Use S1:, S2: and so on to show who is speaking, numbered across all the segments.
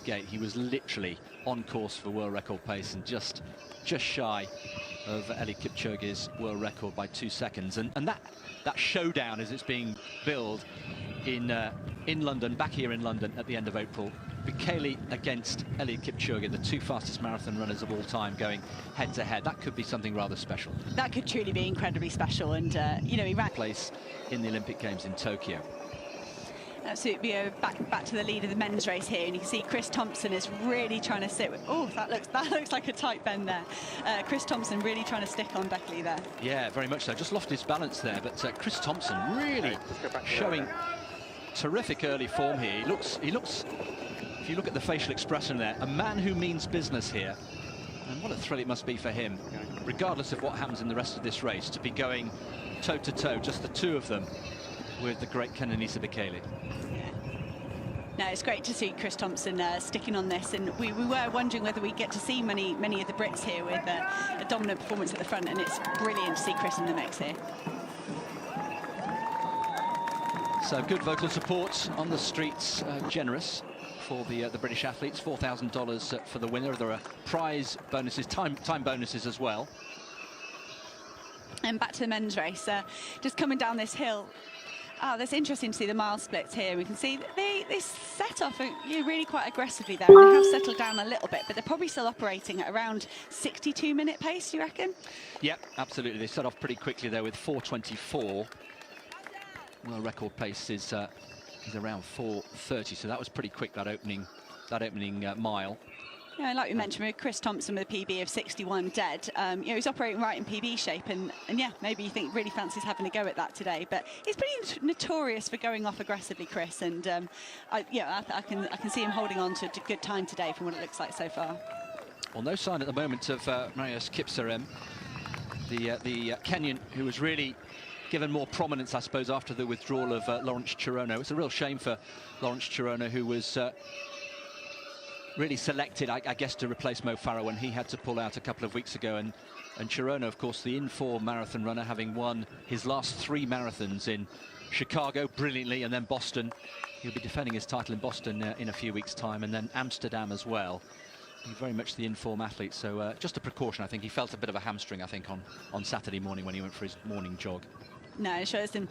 S1: gate, he was literally on course for world record pace and just shy of Eliud Kipchoge's world record by 2 seconds. And that showdown, as it's being billed in London, back here in London at the end of April, Bekele against Eliud Kipchoge, the two fastest marathon runners of all time, going head to head. That could be something rather special.
S2: That could truly be incredibly special. And you know, he ran
S1: place in the Olympic Games in Tokyo.
S2: Absolutely. Back to the lead of the men's race here, and you can see Chris Thompson is really trying to sit with. Oh, that looks like a tight bend there. Chris Thompson really trying to stick on Bekele there. Yeah, very much so. Just lost his balance there, but Chris Thompson really showing terrific early form here. He looks. If you look at the facial expression there, a man who means business here. And what a thrill it must be for him, regardless of what happens in the rest of this race, to be going toe-to-toe, just the two of them, with the great Kenenisa Bekele. Yeah. No, it's great to see Chris Thompson sticking on this, and we were wondering whether we get to see many of the Brits here with a dominant performance at the front, and it's brilliant to see Chris in the mix here.
S1: So good vocal support on the streets, generous for the British athletes. $4,000 for the winner. There are prize bonuses, time bonuses as well.
S2: And back to the men's race, just coming down this hill. Oh, that's interesting to see the mile splits here. We can see that they set off really quite aggressively there, and they have settled down a little bit, but they're probably still operating at around 62-minute pace, do you reckon?
S1: Yep, absolutely. They set off pretty quickly there with 4:24. Well, record pace is around 4:30, so that was pretty quick, that opening mile.
S2: Yeah, like we mentioned, with Chris Thompson with a PB of 61 dead, you know, he's operating right in PB shape, and yeah, maybe you think really fancies having a go at that today, but he's pretty notorious for going off aggressively, Chris, and I can see him holding on to a good time today from what it looks like so far.
S1: Well, no sign at the moment of Marius Kipsarem, the Kenyan, who was really given more prominence, I suppose, after the withdrawal of Lawrence Chirono. It's a real shame for Lawrence Chirono, who was really selected, I guess, to replace Mo Farah when he had to pull out a couple of weeks ago. And Chirono, of course, the in-form marathon runner, having won his last 3 marathons in Chicago brilliantly, and then Boston. He'll be defending his title in Boston in a few weeks' time, and then Amsterdam as well. He's very much the in-form athlete, so just a precaution. I think he felt a bit of a hamstring, I think, on Saturday morning when he went for his morning jog.
S2: No, it shows him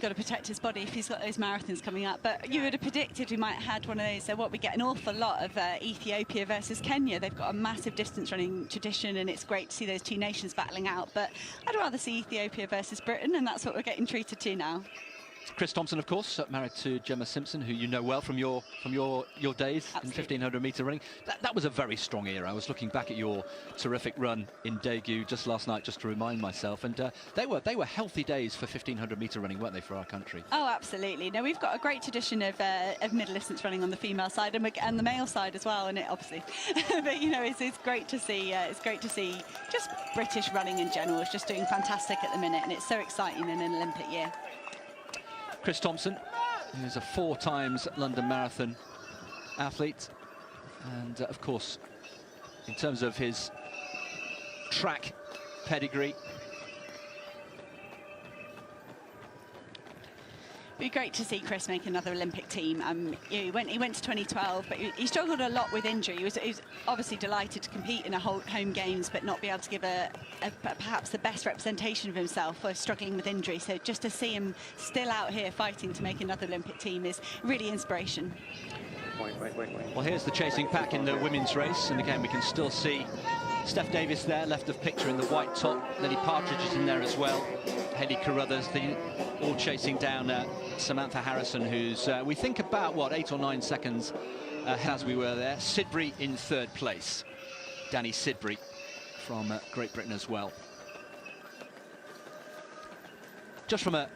S2: got to protect his body if he's got those marathons coming up. But you would have predicted we might have had one of those. So what we get an awful lot of Ethiopia versus Kenya. They've got a massive distance running tradition, and it's great to see those two nations battling out. But I'd rather see Ethiopia versus Britain, and that's what we're getting treated to now.
S1: Chris Thompson, of course, married to Gemma Simpson, who you know well from your days. Absolutely. In 1500-meter running. That was a very strong era. I was looking back at your terrific run in Daegu just last night, just to remind myself, and they were healthy days for 1500-meter running, weren't they, for our country?
S2: Oh, absolutely. No, we've got a great tradition of middle distance running on the female side and the male side as well, and it obviously. But you know, it's great to see. It's great to see just British running in general is just doing fantastic at the minute, and it's so exciting in an Olympic year.
S1: Chris Thompson, who's a 4 times London Marathon athlete, and of course, in terms of his track pedigree,
S2: It'd be great to see Chris make another Olympic team. He went to 2012, but he struggled a lot with injury. He was obviously delighted to compete in a home games, but not be able to give perhaps the best representation of himself for struggling with injury. So just to see him still out here fighting to make another Olympic team is really inspiration.
S1: Well, here's the chasing pack in the women's race, and again we can still see Steph Davis there, left of picture in the white top. Lily Partridge is in there as well. Hayley Carruthers, all chasing down Samantha Harrison, who's we think about what 8 or 9 seconds as we were there. Sidbury in 3rd place. Danny Sidbury from Great Britain as well. Just from a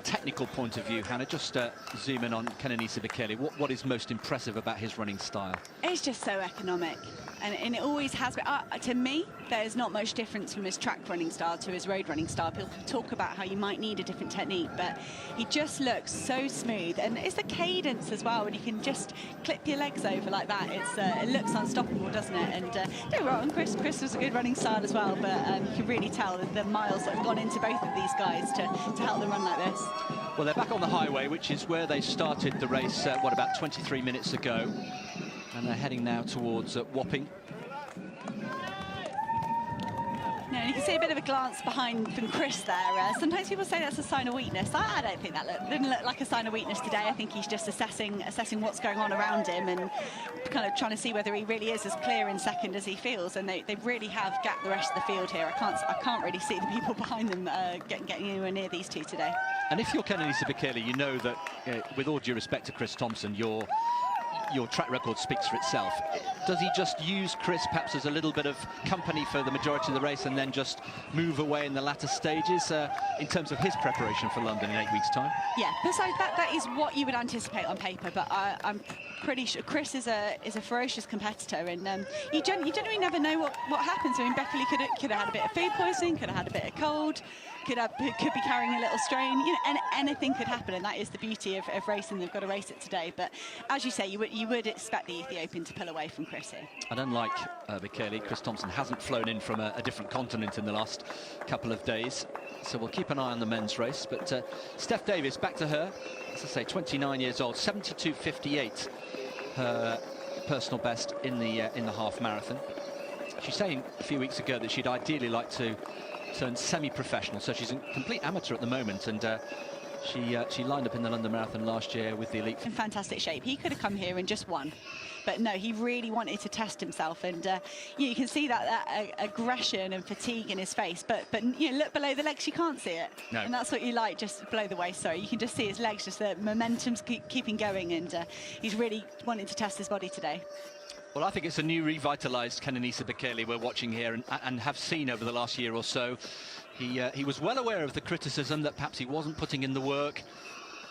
S1: technical point of view, Hannah, just zoom in on Kenenisa Bekele. What is most impressive about his running style?
S2: It's just so economic, and it always has been. To me, there's not much difference from his track running style to his road running style. People talk about how you might need a different technique, but he just looks so smooth, and it's the cadence as well, when you can just clip your legs over like that. It looks unstoppable, doesn't it? And don't get me wrong, Chris was a good running style as well, but you can really tell the miles that have gone into both of these guys to help them run like this.
S1: Well, they're back on the highway, which is where they started the race, about 23 minutes ago. And they're heading now towards Wapping.
S2: No, and you can see a bit of a glance behind from Chris there. Sometimes people say that's a sign of weakness. I don't think that didn't look like a sign of weakness today. I think he's just assessing what's going on around him and kind of trying to see whether he really is as clear in second as he feels. And they really have gapped the rest of the field here. I can't really see the people behind them getting anywhere near these two today.
S1: And if you're Kenenisa Bekele, you know that, with all due respect to Chris Thompson, your track record speaks for itself. Does he just use Chris perhaps as a little bit of company for the majority of the race and then just move away in the latter stages in terms of his preparation for London in 8 weeks' time?
S2: Yeah, besides that is what you would anticipate on paper, but I'm pretty sure Chris is a ferocious competitor, and you generally never know what happens. I mean, Bekele could have had a bit of food poisoning, could have had a bit of cold, could be carrying a little strain, you know, and anything could happen, and that is the beauty of racing. They've got to race it today, but as you say, you would expect the Ethiopian to pull away from Chris here.
S1: And unlike Bekele, Chris Thompson hasn't flown in from a different continent in the last couple of days, so we'll keep an eye on the men's race. But Steph Davis, back to her, as I say, 29 years old, 72.58, her personal best in the half marathon. She's saying a few weeks ago that she'd ideally like to turn semi-professional, so she's a complete amateur at the moment, and she lined up in the London Marathon last year with the elite.
S2: In fantastic shape. He could have come here and just won, but no, he really wanted to test himself, and you can see that aggression and fatigue in his face, but you know, look below the legs, you can't see it.
S1: No.
S2: And that's what you like, just below the waist, sorry, you can just see his legs, just the momentum's keeping going, and he's really wanting to test his body today.
S1: Well, I think it's a new revitalised Kenenisa Bekele we're watching here and have seen over the last year or so. He was well aware of the criticism that perhaps he wasn't putting in the work,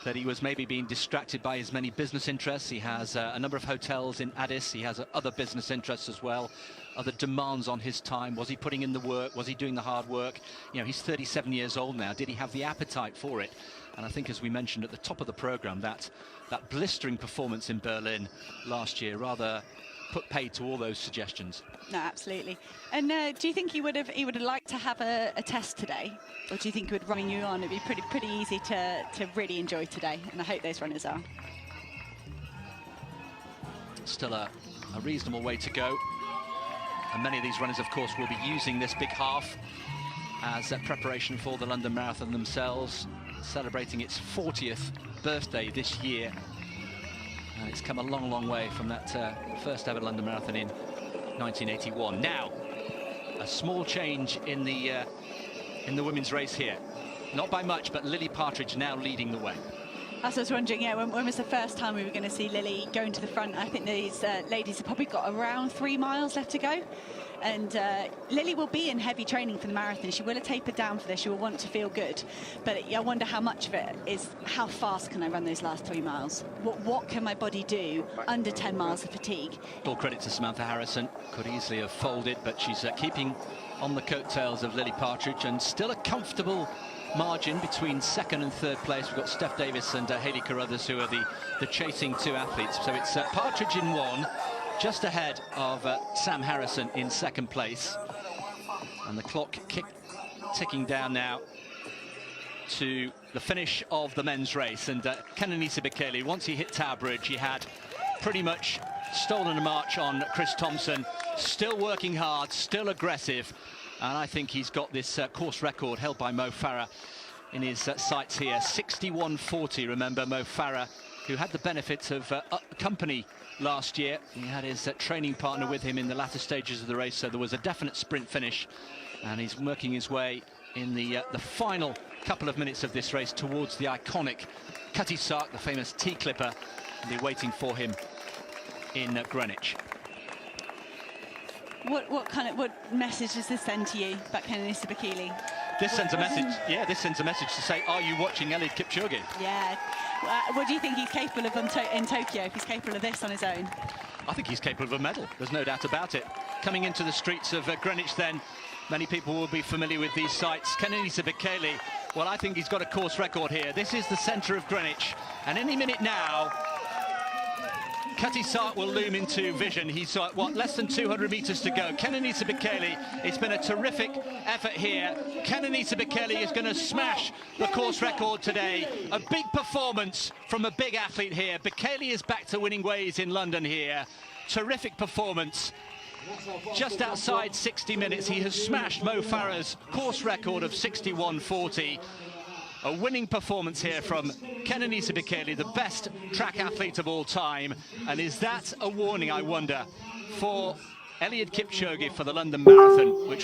S1: that he was maybe being distracted by his many business interests. He has a number of hotels in Addis. He has other business interests as well, other demands on his time. Was he putting in the work? Was he doing the hard work? You know, he's 37 years old now. Did he have the appetite for it? And I think, as we mentioned at the top of the programme, that blistering performance in Berlin last year rather put paid to all those suggestions.
S2: No, absolutely. And do you think he would have liked to have a test today, or do you think he would run you on? It'd be pretty easy to really enjoy today, and I hope those runners are.
S1: Still a reasonable way to go, and many of these runners, of course, will be using this big half as preparation for the London Marathon themselves, celebrating its 40th birthday this year. And it's come a long, long way from that first ever London Marathon in 1981. Now, a small change in the women's race here. Not by much, but Lily Partridge now leading the way.
S2: As I was wondering, yeah, when was the first time we were going to see Lily going to the front? I think these ladies have probably got around 3 miles left to go. And Lily will be in heavy training for the marathon. She will have tapered down for this. She will want to feel good. But I wonder how much of it is how fast can I run those last 3 miles? What can my body do under 10 miles of fatigue?
S1: All credit to Samantha Harrison. Could easily have folded, but she's keeping on the coattails of Lily Partridge, and still a comfortable margin between second and third place. We've got Steph Davis and Hayley Carruthers, who are the chasing two athletes. So it's Partridge in one, just ahead of Sam Harrison in second place. And the clock ticking down now to the finish of the men's race. And Kenenisa Bekele, once he hit Tower Bridge, he had pretty much stolen a march on Chris Thompson, still working hard, still aggressive. And I think he's got this course record held by Mo Farah in his sights here. 61.40, remember, Mo Farah, who had the benefit of company last year. He had his training partner with him in the latter stages of the race, so there was a definite sprint finish. And he's working his way in the final couple of minutes of this race towards the iconic Cutty Sark, the famous T-clipper. And they're waiting for him in Greenwich.
S2: What message does this send to you, about Kenenisa Bekele?
S1: This sends a message. Yeah, this sends a message to say, are you watching Eliud Kipchoge?
S2: Yeah. What do you think he's capable of in Tokyo, if he's capable of this on his own?
S1: I think he's capable of a medal. There's no doubt about it. Coming into the streets of Greenwich, then, many people will be familiar with these sites. Kenenisa Bekele, well, I think he's got a course record here. This is the centre of Greenwich, and any minute now, Cutty Sark will loom into vision. He's what, less than 200 metres to go. Kenenisa Bekele, it's been a terrific effort here. Kenenisa Bekele is going to smash the course record today. A big performance from a big athlete here. Bekele is back to winning ways in London here. terrific performance. Just outside 60 minutes, he has smashed Mo Farah's course record of 61.40. A winning performance here from Kenenisa Bekele, the best track athlete of all time. And is that a warning, I wonder, for Eliud Kipchoge for the London Marathon, which will